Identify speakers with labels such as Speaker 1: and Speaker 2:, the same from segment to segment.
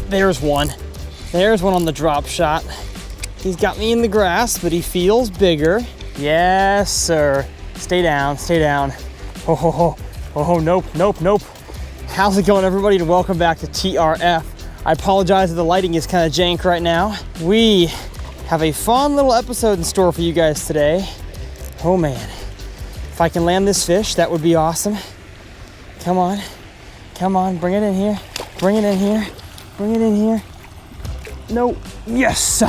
Speaker 1: There's one. There's one on the drop shot. He's got me in the grass, but he feels bigger. Yes, sir. Stay down, stay down. Oh, ho, ho. Oh, nope, nope, nope. How's it going, everybody, and welcome back to TRF. I apologize that the lighting is kind of jank right now. We have a fun little episode in store for you guys today. Oh man, if I can land this fish, that would be awesome. Come on, bring it in here. Bring it in here, bring it in here. No, yes,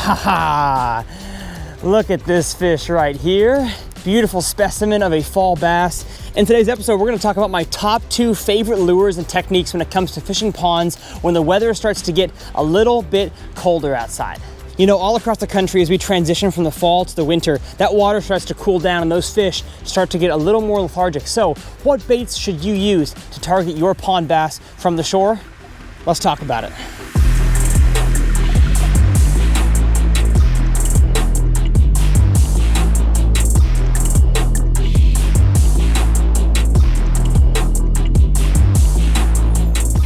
Speaker 1: look at this fish right here. Beautiful specimen of a fall bass. In today's episode, we're gonna talk about my top 2 favorite lures and techniques when it comes to fishing ponds when the weather starts to get a little bit colder outside. You know, all across the country, as we transition from the fall to the winter, that water starts to cool down and those fish start to get a little more lethargic. So what baits should you use to target your pond bass from the shore? Let's talk about it.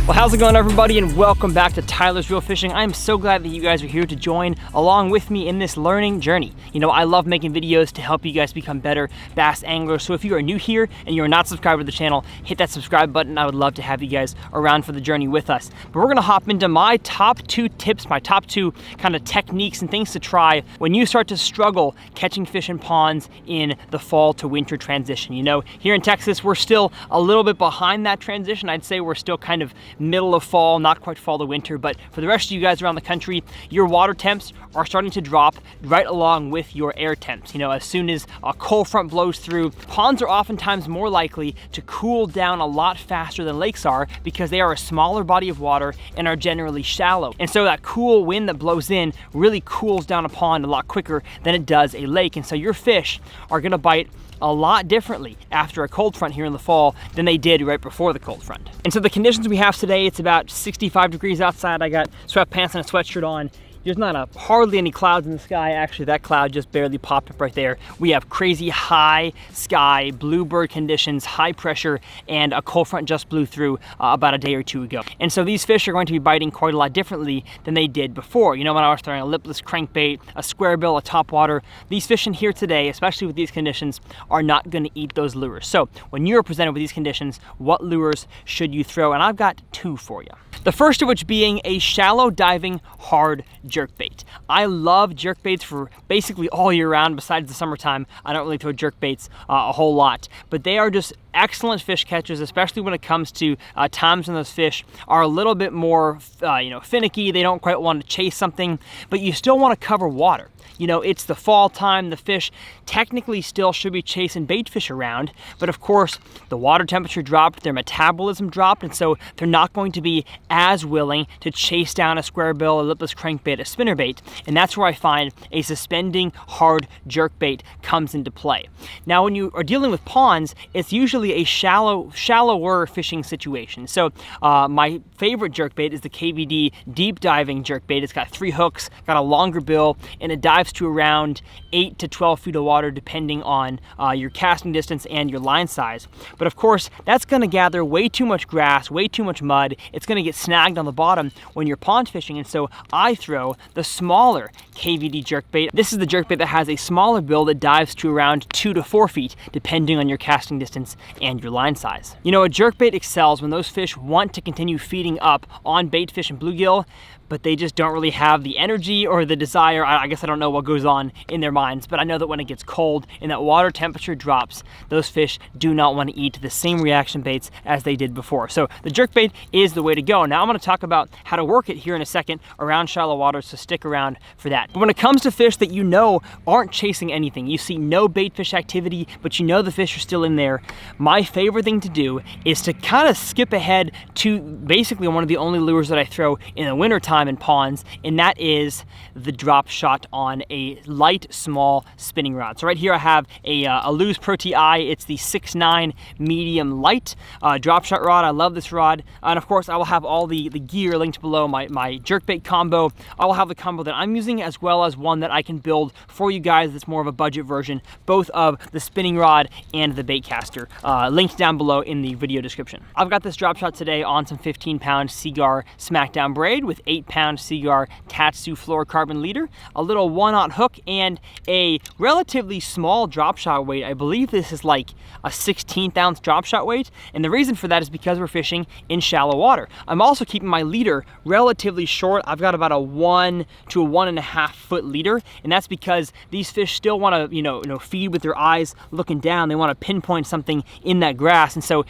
Speaker 1: Well, how's it going, everybody, and welcome back to Tyler's Real Fishing. I'm so glad that you guys are here to join along with me in this learning journey. You know, I love making videos to help you guys become better bass anglers. So if you are new here and you are not subscribed to the channel, hit that subscribe button. I would love to have you guys around for the journey with us. But we're gonna hop into my top 2 tips, my top 2 kind of techniques and things to try when you start to struggle catching fish in ponds in the fall to winter transition. You know, here in Texas, we're still a little bit behind that transition. I'd say we're still kind of middle of fall, not quite fall to winter, but for the rest of you guys around the country, your water temps are starting to drop right along with your air temps. You know, as soon as a cold front blows through, ponds are oftentimes more likely to cool down a lot faster than lakes are because they are a smaller body of water and are generally shallow. And so that cool wind that blows in really cools down a pond a lot quicker than it does a lake. And so your fish are gonna bite a lot differently after a cold front here in the fall than they did right before the cold front. And so the conditions we have today, it's about 65 degrees outside. I got sweatpants and a sweatshirt on. There's not hardly any clouds in the sky. Actually, that cloud just barely popped up right there. We have crazy high sky, bluebird conditions, high pressure, and a cold front just blew through about a day or 2 ago. And so these fish are going to be biting quite a lot differently than they did before. You know, when I was throwing a lipless crankbait, a square bill, a topwater, these fish in here today, especially with these conditions, are not gonna eat those lures. So when you're presented with these conditions, what lures should you throw? And I've got 2 for you. The first of which being a shallow diving hard jerkbait. I love jerkbaits for basically all year round. Besides the summertime, I don't really throw jerkbaits a whole lot, but they are just excellent fish catchers, especially when it comes to times when those fish are a little bit more finicky. They don't quite want to chase something, but you still want to cover water. You know, it's the fall time, the fish technically still should be chasing bait fish around, but of course the water temperature dropped, their metabolism dropped, and so they're not going to be as willing to chase down a square bill, a lipless crankbait, a spinnerbait, and that's where I find a suspending hard jerkbait comes into play. Now when you are dealing with ponds, it's usually a shallower fishing situation. So my favorite jerkbait is the KVD deep diving jerkbait. It's got 3 hooks, got a longer bill, and it dives to around 8 to 12 feet of water depending on your casting distance and your line size. But of course, that's gonna gather way too much grass, way too much mud. It's gonna get snagged on the bottom when you're pond fishing, and so I throw the smaller KVD jerkbait. This is the jerkbait that has a smaller bill that dives to around 2 to 4 feet depending on your casting distance and your line size. You know, a jerkbait excels when those fish want to continue feeding up on bait fish and bluegill, but they just don't really have the energy or the desire. I guess I don't know what goes on in their minds, but I know that when it gets cold and that water temperature drops, those fish do not want to eat the same reaction baits as they did before. So the jerkbait is the way to go. Now I'm going to talk about how to work it here in a second around shallow waters, so stick around for that. But when it comes to fish that you know aren't chasing anything, you see no bait fish activity, but you know the fish are still in there, my favorite thing to do is to kind of skip ahead to basically one of the only lures that I throw in the wintertime time in ponds, and that is the drop shot on a light, small spinning rod. So right here I have a Lose Pro TI. It's the 6'9" medium light drop shot rod. I love this rod. And of course, I will have all the gear linked below, my jerkbait combo. I will have the combo that I'm using, as well as one that I can build for you guys that's more of a budget version, both of the spinning rod and the bait caster, linked down below in the video description. I've got this drop shot today on some 15-pound Seaguar Smackdown braid with 8-pound Seaguar Tatsu fluorocarbon leader, a little 1/0 hook, and a relatively small drop shot weight. I believe this is like a 16th ounce drop shot weight, and the reason for that is because we're fishing in shallow water. I'm also keeping my leader relatively short. I've got about a 1 to 1.5 foot leader, and that's because these fish still want to feed with their eyes looking down. They want to pinpoint something in that grass, and so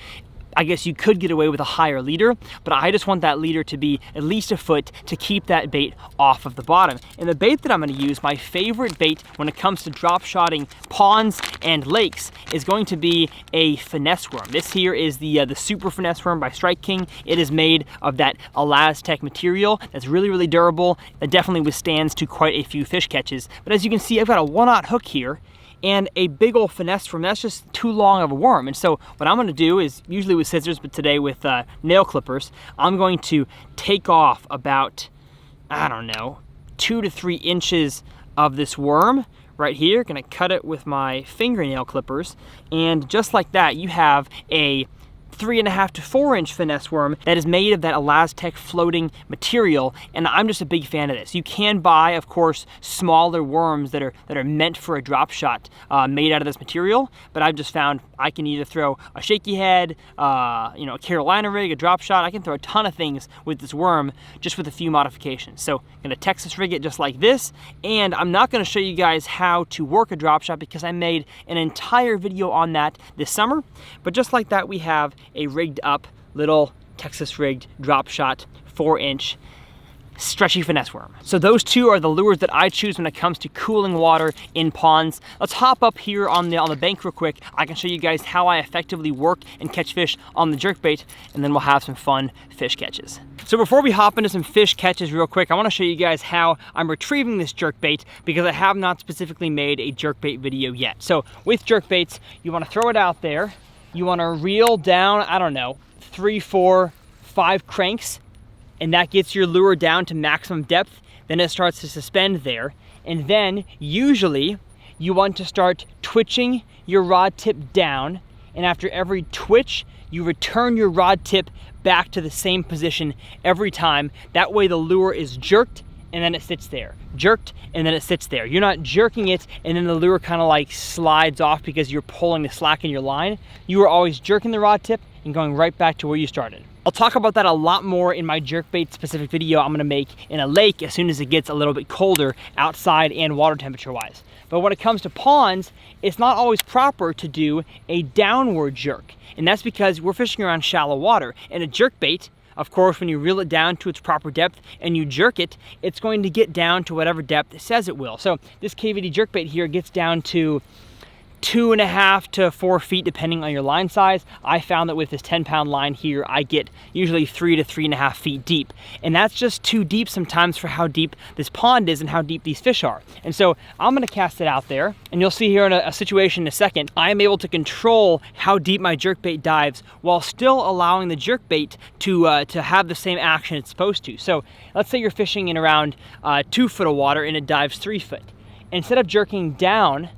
Speaker 1: I guess you could get away with a higher leader, but I just want that leader to be at least a foot to keep that bait off of the bottom. And the bait that I'm going to use, my favorite bait when it comes to drop shotting ponds and lakes, is going to be a finesse worm. This here is the Super Finesse Worm by Strike King. It is made of that Elastec material that's really, really durable. It definitely withstands to quite a few fish catches. But as you can see, I've got a 1/0 hook here and a big old finesse worm. That's just too long of a worm. And so what I'm gonna do is, usually with scissors, but today with nail clippers, I'm going to take off about, I don't know, 2 to 3 inches of this worm right here. Gonna cut it with my fingernail clippers, and just like that, you have a 3.5 to 4 inch finesse worm that is made of that Elastec floating material, and I'm just a big fan of this. You can buy, of course, smaller worms that are meant for a drop shot made out of this material, but I've just found I can either throw a shaky head, a Carolina rig, a drop shot. I can throw a ton of things with this worm just with a few modifications. So I'm gonna Texas rig it just like this, and I'm not gonna show you guys how to work a drop shot because I made an entire video on that this summer, but just like that, we have a rigged up little Texas rigged drop shot 4-inch stretchy finesse worm. So those two are the lures that I choose when it comes to cooling water in ponds. Let's hop up here on the bank real quick. I can show you guys how I effectively work and catch fish on the jerkbait, and then we'll have some fun fish catches. So before we hop into some fish catches real quick, I want to show you guys how I'm retrieving this jerkbait, because I have not specifically made a jerkbait video yet. So with jerkbaits, you want to throw it out there. You want to reel down, I don't know, 3, 4, 5 cranks, and that gets your lure down to maximum depth. Then it starts to suspend there. And then usually you want to start twitching your rod tip down, and after every twitch, you return your rod tip back to the same position every time. That way the lure is jerked and then it sits there. Jerked and then it sits there. You're not jerking it and then the lure kind of like slides off because you're pulling the slack in your line. You are always jerking the rod tip and going right back to where you started. I'll talk about that a lot more in my jerkbait specific video I'm gonna make in a lake as soon as it gets a little bit colder outside and water temperature wise. But when it comes to ponds, it's not always proper to do a downward jerk. And that's because we're fishing around shallow water, and a jerkbait, of course, when you reel it down to its proper depth and you jerk it, it's going to get down to whatever depth it says it will. So this KVD jerkbait here gets down to 2.5 to 4 feet depending on your line size. I found that with this 10-pound line here, I get usually 3 to 3.5 feet deep. And that's just too deep sometimes for how deep this pond is and how deep these fish are. And so I'm gonna cast it out there, and you'll see here in a situation in a second, I am able to control how deep my jerkbait dives while still allowing the jerkbait to have the same action it's supposed to. So let's say you're fishing in around 2 foot of water and it dives 3 foot. Instead of jerking down,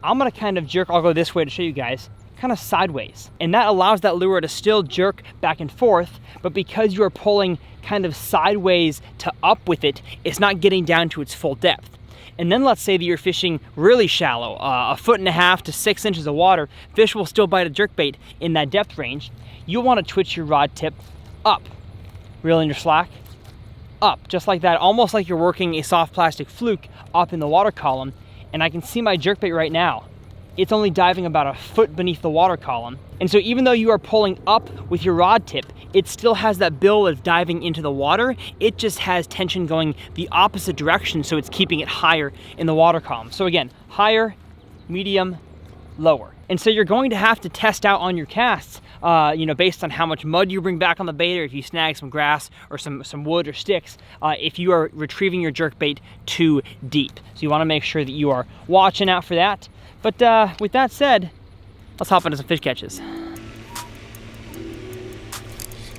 Speaker 1: I'm gonna kind of jerk, I'll go this way to show you guys, kind of sideways. And that allows that lure to still jerk back and forth, but because you are pulling kind of sideways to up with it, it's not getting down to its full depth. And then let's say that you're fishing really shallow, 1.5 to 6 inches of water, fish will still bite a jerkbait in that depth range. You'll wanna twitch your rod tip up, reel in your slack, up, just like that, almost like you're working a soft plastic fluke up in the water column. And I can see my jerkbait right now. It's only diving about a foot beneath the water column. And so even though you are pulling up with your rod tip, it still has that bill that's diving into the water. It just has tension going the opposite direction, so it's keeping it higher in the water column. So again, higher, medium, lower. And so you're going to have to test out on your casts, you know, based on how much mud you bring back on the bait, or if you snag some grass or some wood or sticks, if you are retrieving your jerkbait too deep. So you want to make sure that you are watching out for that. But with that said, let's hop into some fish catches.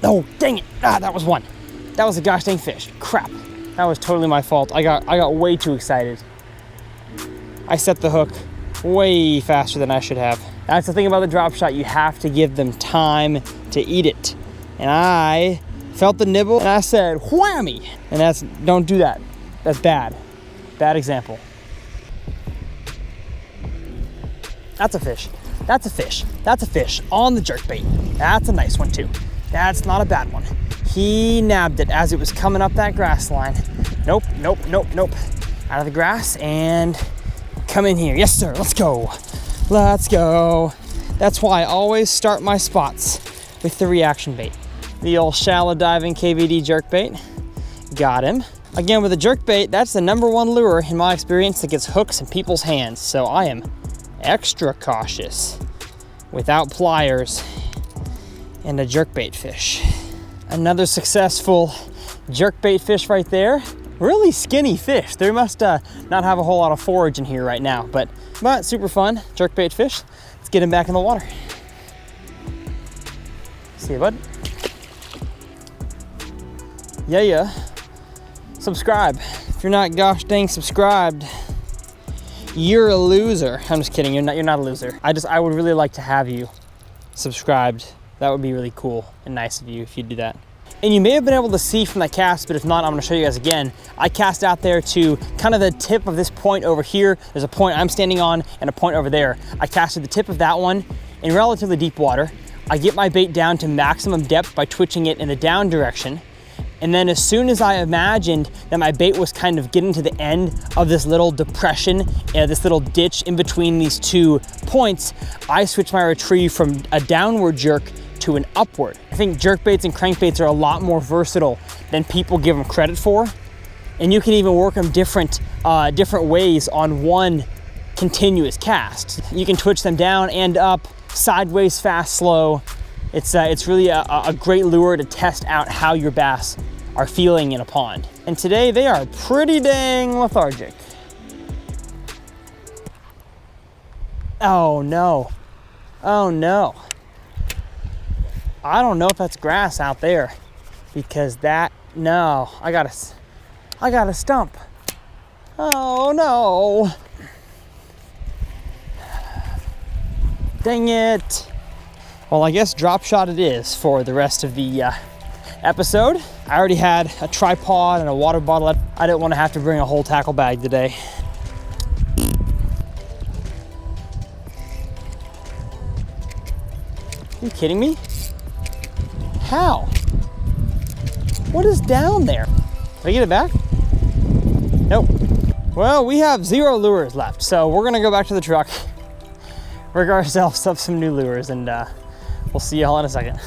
Speaker 1: Oh, dang it. That was one. That was a gosh dang fish. Crap. That was totally my fault. I got way too excited. I set the hook way faster than I should have. That's the thing about the drop shot. You have to give them time to eat it. And I felt the nibble and I said, whammy. And don't do that. That's bad. Bad example. That's a fish. That's a fish. That's a fish on the jerkbait. That's a nice one too. That's not a bad one. He nabbed it as it was coming up that grass line. Nope, nope, nope, nope. Out of the grass and come in here. Yes, sir. Let's go. Let's go. That's why I always start my spots with the reaction bait. The old shallow diving KVD jerkbait. Got him. Again, with a jerkbait, that's the #1 lure in my experience that gets hooks in people's hands. So I am extra cautious without pliers and a jerkbait fish. Another successful jerkbait fish right there. Really skinny fish. They must not have a whole lot of forage in here right now, but super fun jerkbait fish. Let's get him back in the water. See you, bud. Yeah. Subscribe. If you're not gosh dang subscribed, you're a loser. I'm just kidding. You're not a loser. I would really like to have you subscribed. That would be really cool and nice of you if you do that. And you may have been able to see from that cast, but if not, I'm gonna show you guys again. I cast out there to kind of the tip of this point over here. There's a point I'm standing on and a point over there. I casted the tip of that one in relatively deep water. I get my bait down to maximum depth by twitching it in the down direction. And then as soon as I imagined that my bait was kind of getting to the end of this little depression, this little ditch in between these 2 points, I switched my retrieve from a downward jerk to an upward. I think jerkbaits and crankbaits are a lot more versatile than people give them credit for. And you can even work them different ways on one continuous cast. You can twitch them down and up, sideways, fast, slow. It's really a great lure to test out how your bass are feeling in a pond. And today they are pretty dang lethargic. Oh no. Oh no. I don't know if that's grass out there because no, I got a stump. Oh no. Dang it. Well, I guess drop shot it is for the rest of the episode. I already had a tripod and a water bottle. I didn't want to have to bring a whole tackle bag today. Are you kidding me? How? What is down there? Did I get it back? Nope. Well, we have 0 lures left, so we're gonna go back to the truck, rig ourselves up some new lures, and we'll see y'all in a second.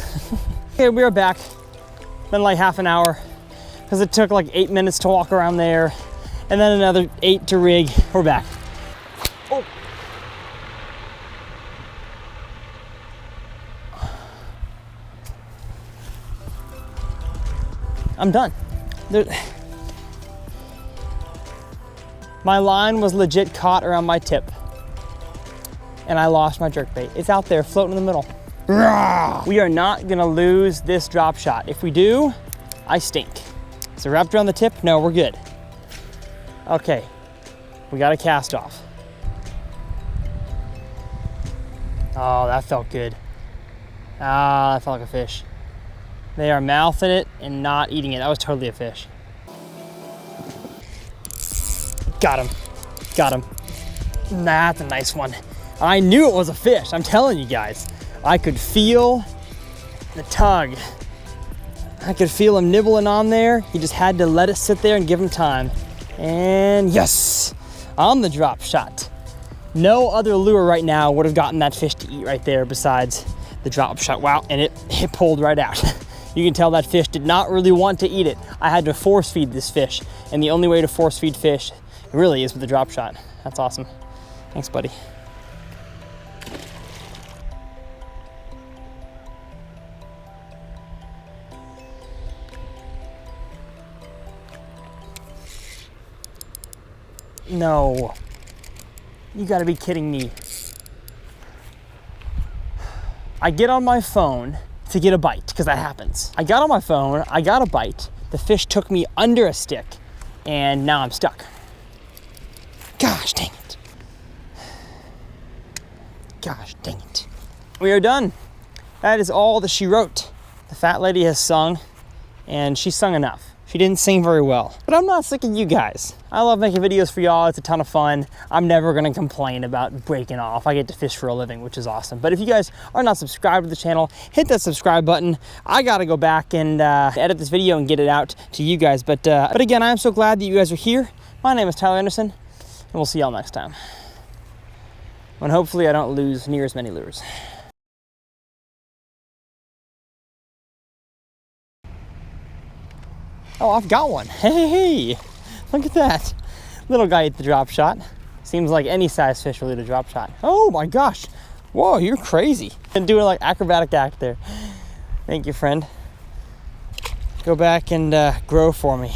Speaker 1: Okay, we are back. Been like half an hour, because it took like 8 minutes to walk around there, and then another 8 to rig. We're back. Oh. I'm done. My line was legit caught around my tip, and I lost my jerkbait. It's out there floating in the middle. We are not gonna lose this drop shot. If we do, I stink. Is it wrapped around the tip? No, we're good. Okay, we got a cast off. Oh, that felt good. Ah, that felt like a fish. They are mouthing it and not eating it. That was totally a fish. Got him, got him. That's a nice one. I knew it was a fish, I'm telling you guys. I could feel the tug. I could feel him nibbling on there. He just had to let it sit there and give him time. And yes, on the drop shot. No other lure right now would have gotten that fish to eat right there besides the drop shot. Wow, and it pulled right out. You can tell that fish did not really want to eat it. I had to force feed this fish, and the only way to force feed fish really is with a drop shot. That's awesome. Thanks, buddy. No. You gotta be kidding me. I get on my phone to get a bite, because that happens. I got on my phone, I got a bite, the fish took me under a stick, and now I'm stuck. Gosh dang it. Gosh dang it. We are done. That is all that she wrote. The fat lady has sung, and she sung enough. She didn't sing very well, but I'm not sick of you guys. I love making videos for y'all. It's a ton of fun. I'm never gonna complain about breaking off. I get to fish for a living, which is awesome. But if you guys are not subscribed to the channel, hit that subscribe button. I gotta go back and edit this video and get it out to you guys. But again, I'm so glad that you guys are here. My name is Tyler Anderson, and we'll see y'all next time. When hopefully I don't lose near as many lures. Oh, I've got one. Hey, look at that. Little guy ate the drop shot. Seems like any size fish will eat a drop shot. Oh my gosh. Whoa, you're crazy. And doing like acrobatic act there. Thank you, friend. Go back and grow for me.